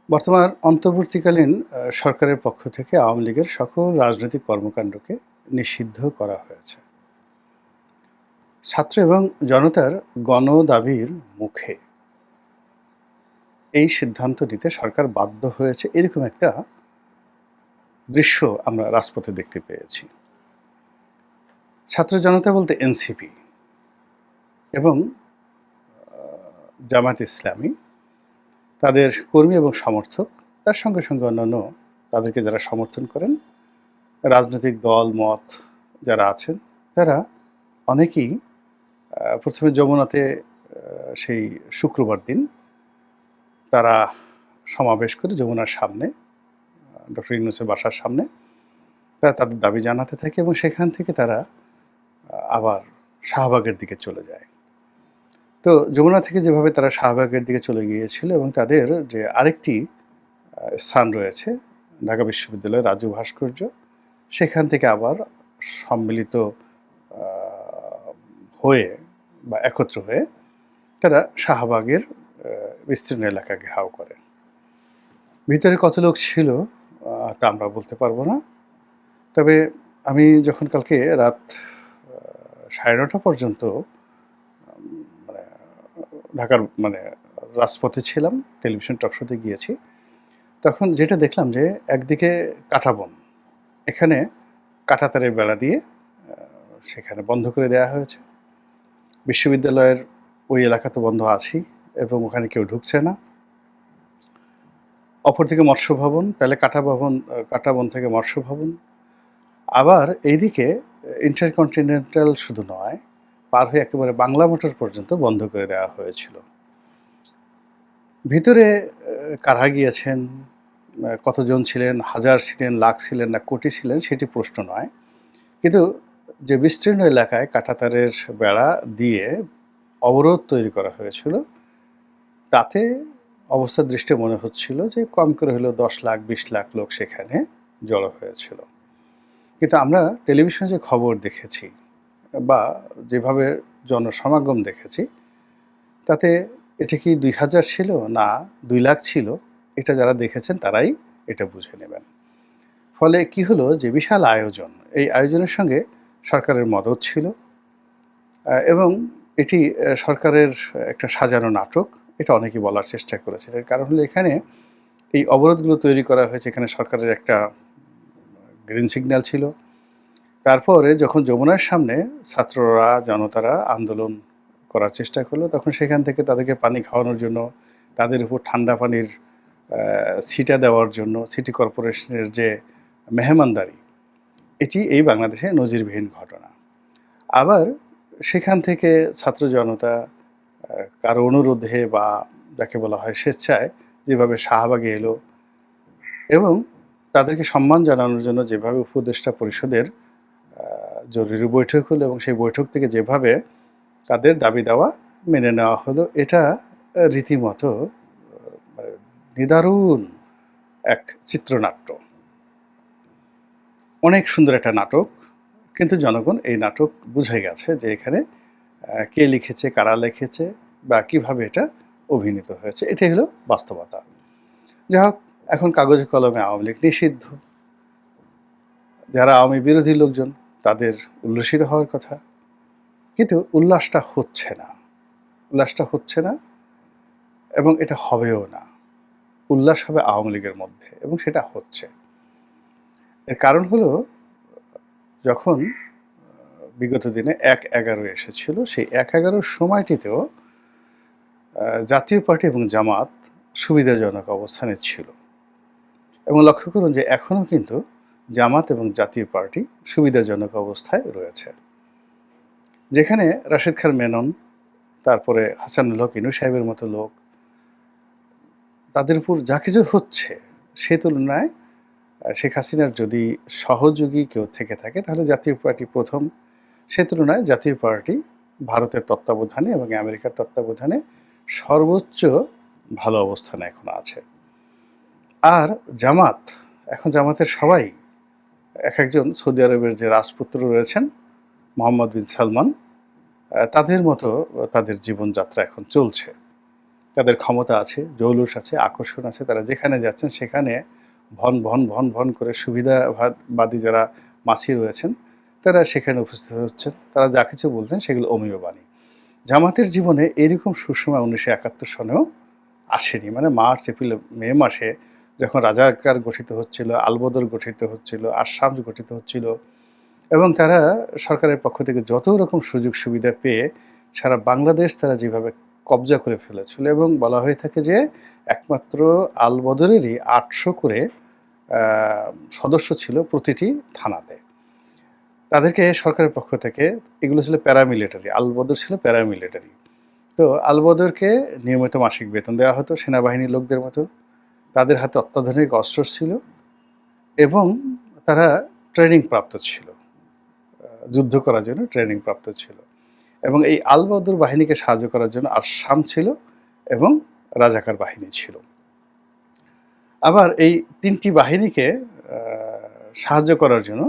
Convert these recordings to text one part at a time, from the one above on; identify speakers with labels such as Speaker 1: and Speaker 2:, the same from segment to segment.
Speaker 1: বর্তমান অন্তর্বর্তীকালীন সরকারের পক্ষ থেকে আওয়ামী লীগের সকল রাজনৈতিক কর্মকাণ্ডকে নিষিদ্ধ করা হয়েছে। ছাত্র এবং জনতার গণদাবির মুখে এই সিদ্ধান্ত নিতে সরকার বাধ্য হয়েছে, এরকম একটা দৃশ্য আমরা রাজপথে দেখতে পেয়েছি। ছাত্র জনতা বলতে এনসিপি এবং জামায়াত ইসলামী, তাদের কর্মী এবং সমর্থক, তার সঙ্গে সঙ্গে অন্যান্য তাদেরকে যারা সমর্থন করেন, রাজনৈতিক দল মত যারা আছেন, তারা অনেকেই প্রথমে যমুনাতে সেই শুক্রবার দিন তারা সমাবেশ করে যমুনার সামনে, ডক্টর ইউনূসের বাসার সামনে তারা তাদের দাবি জানাতে থাকে এবং সেখান থেকে তারা আবার শাহবাগের দিকে চলে যায়। তো যমুনা থেকে যেভাবে তারা শাহবাগের দিকে চলে গিয়েছিল এবং তাদের যে আরেকটি স্থান রয়েছে ঢাকা বিশ্ববিদ্যালয়ের রাজু ভাস্কর্য, সেখান থেকে আবার সম্মিলিত হয়ে বা একত্র হয়ে তারা শাহবাগের বিস্তীর্ণ এলাকা ঘেরাও করে। ভিতরে কত লোক ছিল তা আমরা বলতে পারবো না, তবে আমি যখন কালকে রাত 9:30 পর্যন্ত মানে ঢাকার রাজপথে ছিলাম, টেলিভিশন টকশোতে গিয়েছি, তখন যেটা দেখলাম যে একদিকে কাঁটাবন, এখানে কাঁটাতারের বেড়া দিয়ে সেখানে বন্ধ করে দেওয়া হয়েছে। বিশ্ববিদ্যালয়ের ওই এলাকা তো বন্ধ আছেই এবং ওখানে কেউ ঢুকছে না। অপরদিকে মৎস্য ভবন, তাহলে কাঁটাবন থেকে মৎস্য ভবন, আবার এইদিকে ইন্টারকন্টিনেন্টাল শুধু নয়, পার হয়ে একেবারে বাংলা মোটর পর্যন্ত বন্ধ করে দেওয়া হয়েছিল। ভিতরে কারা গিয়েছেন, কতজন ছিলেন, হাজার ছিলেন, লাখ ছিলেন না কোটি ছিলেন, সেটি প্রশ্ন নয়, কিন্তু যে বিস্তীর্ণ এলাকায় কাঁটাতারের বেড়া দিয়ে অবরোধ তৈরি করা হয়েছিল, তাতে অবস্থার দৃষ্টে মনে হচ্ছিল যে কম করে হলেও 10 লাখ 20 লাখ লোক সেখানে জড়ো হয়েছিল। কিন্তু আমরা টেলিভিশনে যে খবর দেখেছি বা যেভাবে জনসমাগম দেখেছি, তাতে এটা কি 2000 ছিল না 2 লাখ ছিল, এটা যারা দেখেছেন তারাই এটা বুঝে নেবেন। ফলে কি হলো যে বিশাল আয়োজন, এই আয়োজনের সঙ্গে সরকারের মদত ছিল এবং এটি সরকারের একটা সাজানো নাটক, এটা অনেকেই বলার চেষ্টা করেছে। এর কারণ হলো এখানে এই অবরোধগুলো তৈরি করা হয়েছে, এখানে সরকারের একটা গ্রিন সিগন্যাল ছিল। তারপরে যখন যমুনার সামনে ছাত্ররা জনতারা আন্দোলন করার চেষ্টা করলো, তখন সেখান থেকে তাদেরকে পানি খাওয়ানোর জন্য, তাদের উপর ঠান্ডা পানির ছিটা দেওয়ার জন্য সিটি কর্পোরেশনের যে মেহমানদারি, এটি এই বাংলাদেশে নজিরবিহীন ঘটনা। আবার সেখান থেকে ছাত্র জনতা কারো অনুরোধে বা যাকে বলা হয় স্বেচ্ছায় যেভাবে শাহবাগে এলো এবং তাদেরকে সম্মান জানানোর জন্য যেভাবে উপদেষ্টা পরিষদের জরুরি বৈঠক হলো এবং সেই বৈঠক থেকে যেভাবে তাদের দাবি দাওয়া মেনে নেওয়া হলো, এটা রীতিমতো নিদারুণ এক চিত্রনাট্য, অনেক সুন্দর একটা নাটক। কিন্তু জনগণ এই নাটক বুঝে গেছে যে এখানে কে লিখেছে, কারা লিখেছে বা কিভাবে এটা অভিনীত হয়েছে, এটাই হলো বাস্তবতা। যাই হোক, এখন কাগজে কলমে আওয়ামী লীগ নিষিদ্ধ, যারা আওয়ামী বিরোধী লোকজন তাদের উল্লসিত হওয়ার কথা, কিন্তু উল্লাসটা হচ্ছে না এবং এটা হবেও না। উল্লাস হবে আওয়ামী লীগের মধ্যে এবং সেটা হচ্ছে। এর কারণ হলো, যখন বিগত দিনে 1/11 এসেছিল, সেই 1/11 সময়টিতেও জাতীয় পার্টি এবং জামাত সুবিধাজনক অবস্থানে ছিল এবং লক্ষ্য করুন যে এখনও কিন্তু জামাত এবং জাতীয় পার্টি সুবিধাজনক অবস্থায় রয়েছে। যেখানে রাশেদ খান মেনন, তারপরে হাসানুল হক ইনু সাহেবের মতো লোক, তাদের উপর যা কিছু হচ্ছে, সে তুলনায় শেখ হাসিনার যদি সহযোগী কেউ থেকে থাকে তাহলে জাতীয় পার্টি প্রথম। সে তুলনায় জাতীয় পার্টি ভারতের তত্ত্বাবধানে এবং আমেরিকার তত্ত্বাবধানে সর্বোচ্চ ভালো অবস্থানে এখন আছে। আর জামাত, এখন জামাতের সবাই এক একজন সৌদি আরবের যে রাজপুত্র রয়েছেন মোহাম্মদ বিন সালমান, তাদের মতো তাদের জীবনযাত্রা এখন চলছে। তাদের ক্ষমতা আছে, জৌলুস আছে, আকর্ষণ আছে। তারা যেখানে যাচ্ছেন সেখানে ভন ভন ভন ভন করে সুবিধাবাদী যারা মাছি রয়েছেন তারা সেখানে উপস্থিত হচ্ছেন। তারা যা কিছু বলছেন সেগুলো অমীয় বাণী। জামাতের জীবনে এরকম সুসময় 1971 সনেও আসেনি। মানে মার্চ, এপ্রিল, মে মাসে যখন রাজাকার গঠিত হচ্ছিল, আলবদর গঠিত হচ্ছিল, আরশামস গঠিত হচ্ছিল এবং তারা সরকারের পক্ষ থেকে যত রকম সুযোগ সুবিধা পেয়ে সারা বাংলাদেশ তারা যেভাবে কবজা করে ফেলেছিল এবং বলা হয়ে থাকে যে একমাত্র আলবদরেরই 800 করে সদস্য ছিল প্রতিটি থানাতে। তাদেরকে সরকারের পক্ষ থেকে, এগুলো ছিল প্যারামিলিটারি, আলবদর ছিল প্যারামিলিটারি। তো আলবদরকে নিয়মিত মাসিক বেতন দেওয়া হতো সেনাবাহিনীর লোকদের মতো। তাদের হাতে অত্যাধুনিক অস্ত্র ছিল এবং তারা ট্রেনিং প্রাপ্ত ছিল, যুদ্ধ করার জন্য ট্রেনিং প্রাপ্ত ছিল। এবং এই আলবদর বাহিনীকে সাহায্য করার জন্য আরশাম ছিল এবং রাজাকার বাহিনী ছিল। আবার এই তিনটি বাহিনীকে সাহায্য করার জন্য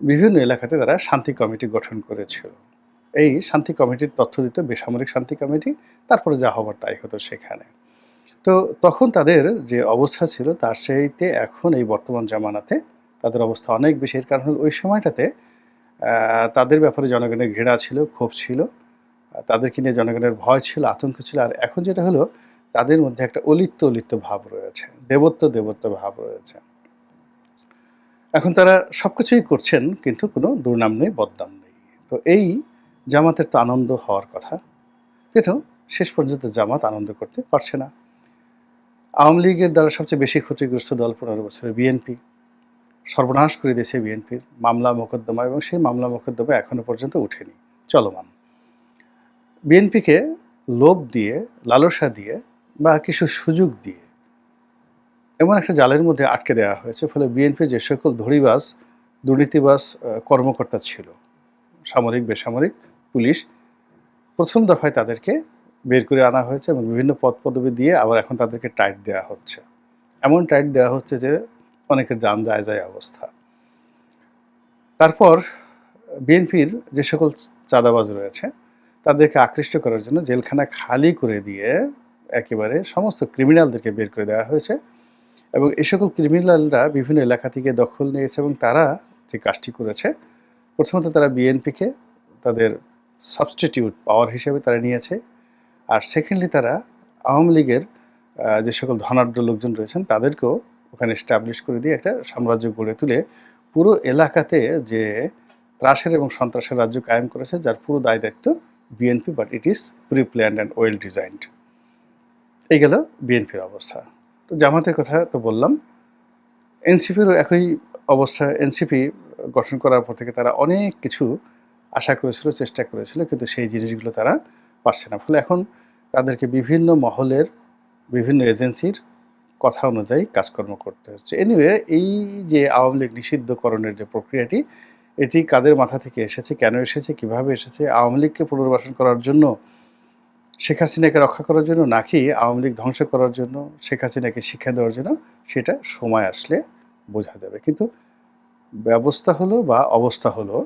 Speaker 1: বিভিন্ন এলাকাতে তারা শান্তি কমিটি গঠন করেছিল। এই শান্তি কমিটির তথ্য দিত বেসামরিক শান্তি কমিটি, তারপরে যা হবার তাই হতো সেখানে। তো তখন তাদের যে অবস্থা ছিল তার চাইতে এখন এই বর্তমান জামানাতে তাদের অবস্থা অনেক বেশি। এর কারণ হলো ওই সময়টাতে তাদের ব্যাপারে জনগণের ঘৃণা ছিল, ক্ষোভ ছিল, তাদেরকে নিয়ে জনগণের ভয় ছিল, আতঙ্ক ছিল। আর এখন যেটা হলো তাদের মধ্যে একটা অলিপ্ত অলিপ্ত ভাব রয়েছে, দেবত্ব দেবত্ব ভাব রয়েছে। এখন তারা সবকিছুই করছেন কিন্তু কোনো দুর্নাম নেই, বদনাম নেই। তো এই জামাতের তো আনন্দ হওয়ার কথা, কিন্তু শেষ পর্যন্ত জামাত আনন্দ করতে পারছে না। আওয়ামী লীগের দ্বারা সবচেয়ে বেশি ক্ষতিগ্রস্ত দল 15 বছরের বিএনপি। সর্বনাশ করে দিয়েছে বিএনপির মামলা মোকদ্দমা, এবং সেই মামলা মোকদ্দমা এখনো পর্যন্ত উঠেনি, চলমান। বিএনপিকে লোভ দিয়ে, লালসা দিয়ে বা কিছু সুযোগ দিয়ে এমন একটা জালের মধ্যে আটকে দেওয়া হয়েছে, ফলে বিএনপির যে সকল ধড়িবাজ, দুর্নীতিবাজ কর্মকর্তা ছিল, সামরিক, বেসামরিক, পুলিশ, প্রথম দফায় তাদেরকে বের করে আনা হয়েছে এবং বিভিন্ন পদ পদবি দিয়ে আবার এখন তাদেরকে টাইট দেওয়া হচ্ছে। এমন টাইট দেওয়া হচ্ছে যে অনেকের জান যায় যায় অবস্থা। তারপর বিএনপির যে সকল চাঁদাবাজ রয়েছে তাদেরকে আকৃষ্ট করার জন্য জেলখানা খালি করে দিয়ে একেবারে সমস্ত ক্রিমিনালদেরকে বের করে দেওয়া হয়েছে এবং এই সকল ক্রিমিনালরা বিভিন্ন এলাকা থেকে দখল নিয়েছে এবং তারা যে কাজটি করেছে, প্রথমত তারা বিএনপিকে তাদের সাবস্টিটিউট পাওয়ার হিসেবে তারা নিয়েছে, আর সেকেন্ডলি তারা আওয়ামী লীগের যে সকল ধনাঢ্য লোকজন রয়েছেন তাদেরকেও ওখানে এস্টাবলিশ করে দিয়ে একটা সাম্রাজ্য গড়ে তুলে পুরো এলাকাতে যে ত্রাসের এবং সন্ত্রাসের রাজ্য কায়েম করেছে, যার পুরো দায় দায়িত্ব BNP, but it is pre planned and well designed. এই গেল বিএনপির অবস্থা। তো জামাতের কথা তো বললাম, এনসিপিরও একই অবস্থা। এনসিপি গঠন করার পর থেকে তারা অনেক কিছু আশা করেছিল, চেষ্টা করেছিল, কিন্তু সেই জিনিসগুলো তারা পারছে না। ফলে এখন তাদেরকে বিভিন্ন মহলের, বিভিন্ন এজেন্সির কথা অনুযায়ী কাজকর্ম করতে হচ্ছে। এনিওয়ে, এই যে আওয়ামী লীগ নিষিদ্ধকরণের যে প্রক্রিয়াটি, এটি কাদের মাথা থেকে এসেছে, কেন এসেছে, কিভাবে এসেছে, আওয়ামী লীগকে পুনর্বাসন করার জন্য, শেখ হাসিনাকে রক্ষা করার জন্য, নাকি আওয়ামী লীগ ধ্বংস করার জন্য, শেখ হাসিনাকে শিক্ষা দেওয়ার জন্য, সেটা সময় আসলে বোঝা যাবে। কিন্তু ব্যবস্থা হলো বা অবস্থা হলো,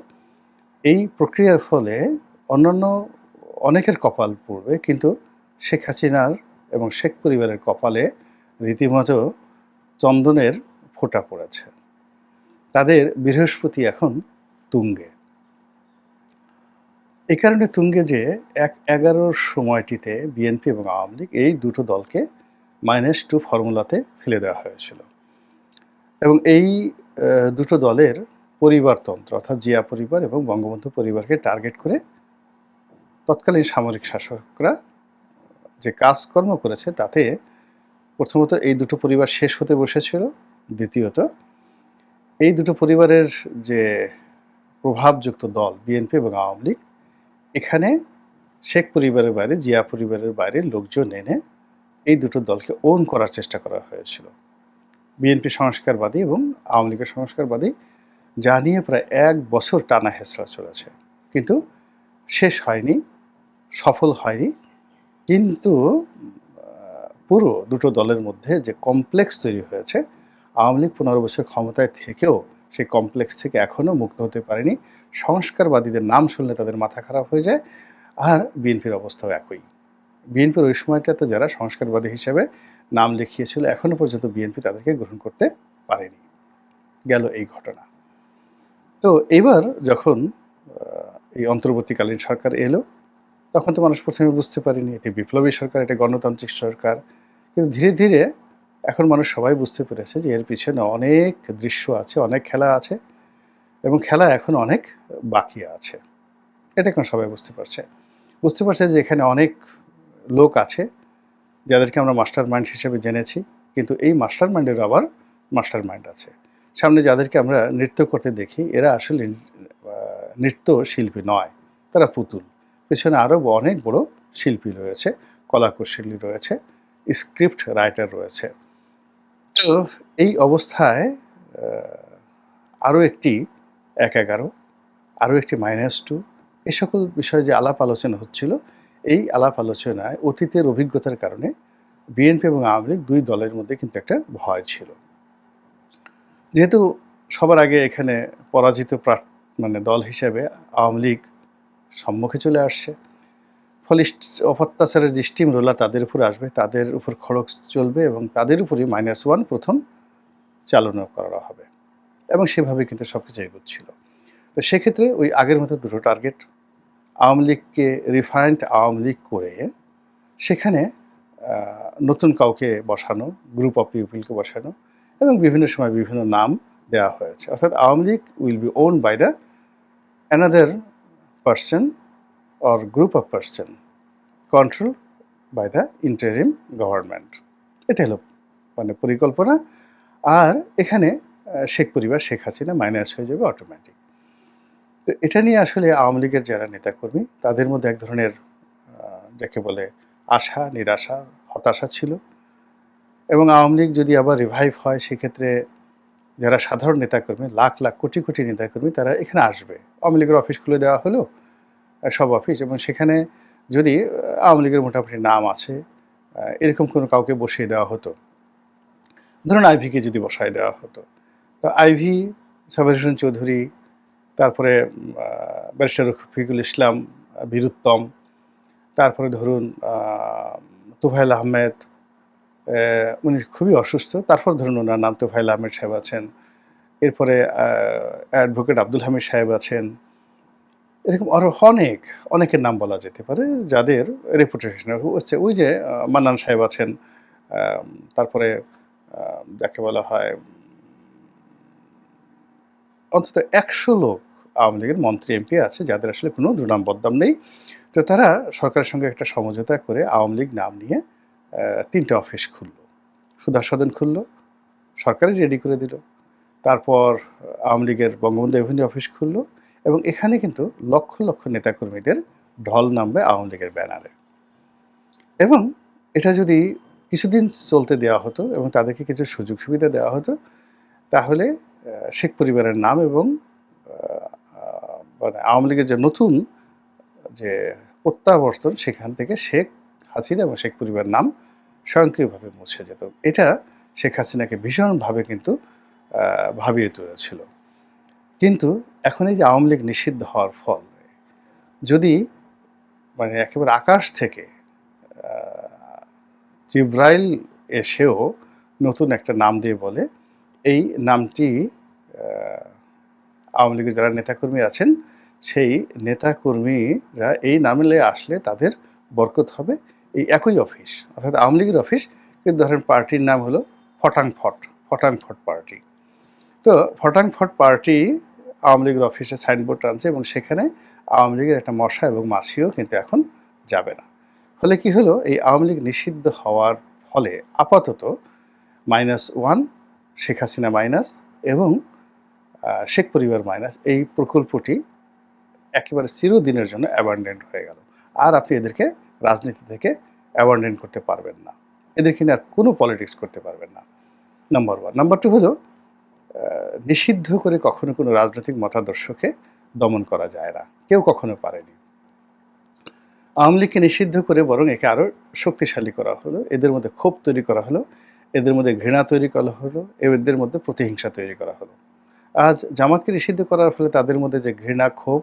Speaker 1: এই প্রক্রিয়ার ফলে অন্যান্য অনেকের কপাল পুড়বে, কিন্তু শেখ হাসিনার এবং শেখ পরিবারের কপালে রীতিমতো চন্দনের ফোঁটা পড়েছে। তাদের বৃহস্পতি এখন তুঙ্গে। এই কারণে তুঙ্গে যে 1/11 সময়টিতে বিএনপি এবং আওয়ামী লীগ এই দুটো দলকে -2 ফর্মুলাতে ফেলে দেওয়া হয়েছিল এবং এই দুটো দলের পরিবারতন্ত্র, অর্থাৎ জিয়া পরিবার এবং বঙ্গবন্ধু পরিবারকে টার্গেট করে তৎকালীন সামরিক শাসকরা যে কাজকর্ম করেছে, তাতে প্রথমত এই দুটো পরিবার শেষ হতে বসেছিল, দ্বিতীয়ত এই দুটো পরিবারের যে প্রভাবযুক্ত দল বিএনপি এবং আওয়ামী লীগ, এখানে শেখ পরিবারের বাইরে, জিয়া পরিবারের বাইরে লোকজন এনে এই দুটো দলকে ওন করার চেষ্টা করা হয়েছিল। বিএনপি সংস্কারবাদী এবং আওয়ামী লীগের সংস্কারবাদী, যা নিয়ে প্রায় 1 বছর টানা হেঁচড়া চলেছে, কিন্তু শেষ হয়নি, সফল হয়নি। কিন্তু পুরো দুটো দলের মধ্যে যে কমপ্লেক্স তৈরি হয়েছে, আওয়ামী লীগ 15 বছর ক্ষমতায় থেকেও সেই কমপ্লেক্স থেকে এখনও মুক্ত হতে পারেনি। সংস্কারবাদীদের নাম শুনলে তাদের মাথা খারাপ হয়ে যায়, আর বিএনপির অবস্থাও একই। বিএনপির ওই সময়টাতে যারা সংস্কারবাদী হিসেবে নাম লিখিয়েছিল এখনো পর্যন্ত বিএনপি তাদেরকে গ্রহণ করতে পারেনি। গেল এই ঘটনা। তো এবার যখন এই অন্তর্বর্তীকালীন সরকার এলো, তখন তো মানুষ প্রথমে বুঝতে পারেনি এটি বিপ্লবী সরকার, এটা গণতান্ত্রিক সরকার। কিন্তু ধীরে ধীরে এখন মানুষ সবাই বুঝতে পেরেছে যে এর পিছনে অনেক দৃশ্য আছে, অনেক খেলা আছে এবং খেলা এখন অনেক বাকি আছে। এটা এখন সবাই বুঝতে পারছে। বুঝতে পারছে যে এখানে অনেক লোক আছে যাদেরকে আমরা মাস্টার মাইন্ড হিসেবে জেনেছি, কিন্তু এই মাস্টার মাইন্ডের আবার মাস্টার মাইন্ড আছে। সামনে যাদেরকে আমরা নৃত্য করতে দেখি এরা আসলে নৃত্য শিল্পী নয়, তারা পুতুল। পেছনে আরও অনেক বড় শিল্পী রয়েছে, কলাকুশলী রয়েছে, স্ক্রিপ্ট রাইটার রয়েছে। তো এই অবস্থায় আরও একটি ১-১১, আরও একটি -2, এ সকল বিষয়ে যে আলাপ আলোচনা হচ্ছিল, এই আলাপ আলোচনায় অতীতের অভিজ্ঞতার কারণে বিএনপি এবং আওয়ামী লীগ দুই দলের মধ্যে কিন্তু একটা ভয় ছিল। যেহেতু সবার আগে এখানে পরাজিত দল হিসেবে আওয়ামী লীগ সম্মুখে চলে আসছে, ফলে অত্যাচারের যে স্টিম রোলার তাদের উপর আসবে, তাদের উপর খড়গ চলবে এবং তাদের উপরই -1 প্রথম চালনা করা হবে এবং সেভাবে কিন্তু সব কিছু এগোচ্ছিল। তো সেক্ষেত্রে ওই আগের মতো দুটো টার্গেট, আওয়ামী লীগকে রিফাইন্ড আওয়ামী লীগ করে সেখানে নতুন কাউকে বসানো, গ্রুপ অফ পিপলকে বসানো এবং বিভিন্ন সময় বিভিন্ন নাম দেওয়া হয়েছে। অর্থাৎ Awami League will be own by the another person or group of person control by the interim government. এটা হলো পরিকল্পনা। আর এখানে শেখ পরিবার, শেখ হাসিনা মাইনাস হয়ে যাবে অটোমেটিক। তো এটা নিয়ে আসলে আওয়ামী লীগের যারা নেতাকর্মী তাদের মধ্যে এক ধরনের যাকে বলে আশা, নিরাশা, হতাশা ছিল। এবং আওয়ামী লীগ যদি আবার রিভাইভ হয় সেক্ষেত্রে যারা সাধারণ নেতাকর্মী, লাখ লাখ কোটি কোটি নেতাকর্মী তারা এখানে আসবে। আওয়ামী লীগের অফিস খুলে দেওয়া হলো, সব অফিস, এবং সেখানে যদি আওয়ামী লীগের মোটামুটি নাম আছে এরকম কোনো কাউকে বসিয়ে দেওয়া হতো, ধরুন আইভিকে যদি বসায় দেওয়া হতো, তো আইভি, সাবের হোসেন চৌধুরী, তারপরে ব্যারিস্টার রফিকুল ইসলাম বীরুত্তম, তারপরে ধরুন তোফায়েল আহমেদ, উনি খুবই অসুস্থ, তারপর ধরুন ওনার নাম তোফায়েল আহমেদ সাহেব আছেন, এরপরে অ্যাডভোকেট আব্দুল হামিদ সাহেব আছেন, এরকম আরও অনেকের নাম বলা যেতে পারে যাদের রেপুটেশন হচ্ছে। ওই যে মান্নান সাহেব আছেন, তারপরে যাকে বলা হয় অন্তত ১০০ লোক আওয়ামী লীগের মন্ত্রী এমপি আছে যাদের আসলে কোনো দুর্নাম বদনাম নেই। তো তারা সরকারের সঙ্গে একটা সমঝোতা করে আওয়ামী লীগ নাম নিয়ে ৩টে অফিস খুলল, সুধার সদন খুলল, সরকারই রেডি করে দিল। তারপর আওয়ামী লীগের বঙ্গবন্ধু এভিনিউ অফিস খুলল এবং এখানে কিন্তু লক্ষ লক্ষ নেতাকর্মীদের ঢল নামবে আওয়ামী লীগের ব্যানারে। এবং এটা যদি কিছুদিন চলতে দেওয়া হতো এবং তাদেরকে কিছু সুযোগ সুবিধা দেওয়া হতো, তাহলে শেখ পরিবারের নাম এবং আওয়ামী লীগের যে নতুন যে প্রত্যাবর্তন সেখান থেকে শেখ হাসিনা এবং শেখ পরিবারের নাম স্বয়ংক্রিয়ভাবে মুছে যেত। এটা শেখ হাসিনাকে ভীষণভাবে কিন্তু ভাবিয়ে তুলেছিল। কিন্তু এখন এই যে আওয়ামী লীগ নিষিদ্ধ হওয়ার ফল, যদি একেবারে আকাশ থেকে জিব্রাইল এসেও নতুন একটা নাম দিয়ে বলে এই নামটি আওয়ামী লীগের যারা নেতাকর্মী আছেন সেই নেতাকর্মীরা এই নামে আসলে তাদের বরকত হবে, এই একই অফিস অর্থাৎ আওয়ামী লীগের অফিস, কিন্তু ধরেন পার্টির নাম হলো ফটাংফট পার্টি। তো ফটাংফট পার্টি আওয়ামী লীগের অফিসে সাইনবোর্ড টানছে এবং সেখানে আওয়ামী লীগের একটা মশা এবং মাছিও কিন্তু এখন যাবে না। ফলে কি হলো, এই আওয়ামী লীগ নিষিদ্ধ হওয়ার ফলে আপাতত -1, শেখ হাসিনা মাইনাস এবং শেখ পরিবার মাইনাস, এই প্রকল্পটি একেবারে চিরদিনের জন্য অ্যাবান্ডেন্ট হয়ে গেল। আর আপনি এদেরকে রাজনীতি থেকে অ্যাবান্ডেন্ট করতে পারবেন না, এদেরকে নিয়ে আর কোনো পলিটিক্স করতে পারবেন না, নাম্বার 1। নাম্বার 2 হলো নিষিদ্ধ করে কখনো কোনো রাজনৈতিক মতাদর্শকে দমন করা যায় না, কেউ কখনো পারেনি। আওয়ামী লীগকে নিষিদ্ধ করে বরং একে আরও শক্তিশালী করা হলো, এদের মধ্যে ক্ষোভ তৈরি করা হলো, এদের মধ্যে ঘৃণা তৈরি করা হলো, এদের মধ্যে প্রতিহিংসা তৈরি করা হলো। আজ জামাতকে নিষিদ্ধ করার ফলে তাদের মধ্যে যে ঘৃণা, ক্ষোভ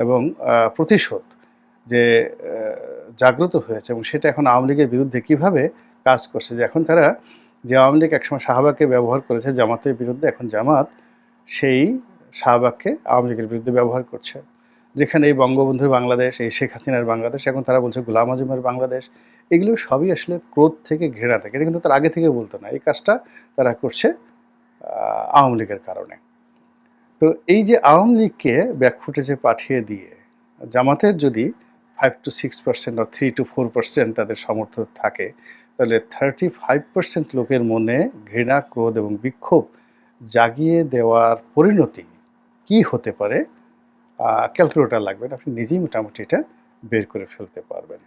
Speaker 1: এবং প্রতিশোধ যে জাগ্রত হয়েছে এবং সেটা এখন আওয়ামী লীগের বিরুদ্ধে কিভাবে কাজ করছে, যে এখন তারা, যে আওয়ামী লীগ একসময় শাহবাগকে ব্যবহার করেছে জামাতের বিরুদ্ধে, এখন জামাত সেই শাহবাগকে আওয়ামী লীগের বিরুদ্ধে ব্যবহার করছে। যেখানে এই বঙ্গবন্ধুর বাংলাদেশ, এই শেখ হাসিনার বাংলাদেশ, এখন তারা বলছে গোলাম আজমের বাংলাদেশ। এগুলো সবই আসলে ক্রোধ থেকে, ঘৃণা থেকে। এটা কিন্তু তার আগে থেকে বলতো না। এই কাজটা তারা করছে আওয়ামী লীগের কারণে। তো এই যে আওয়ামী লীগকে ব্যাকফুটেজে পাঠিয়ে দিয়ে জামাতের যদি 5 to 6% or 3 to 4% তাদের সমর্থন থাকে, তাহলে 35% লোকের মনে ঘৃণা, ক্রোধ এবং বিক্ষোভ জাগিয়ে দেওয়ার পরিণতি কি হতে পারে, ক্যালকুলেটর লাগবে না, আপনি নিজেই মোটামুটি এটা বের করে ফেলতে পারবেন।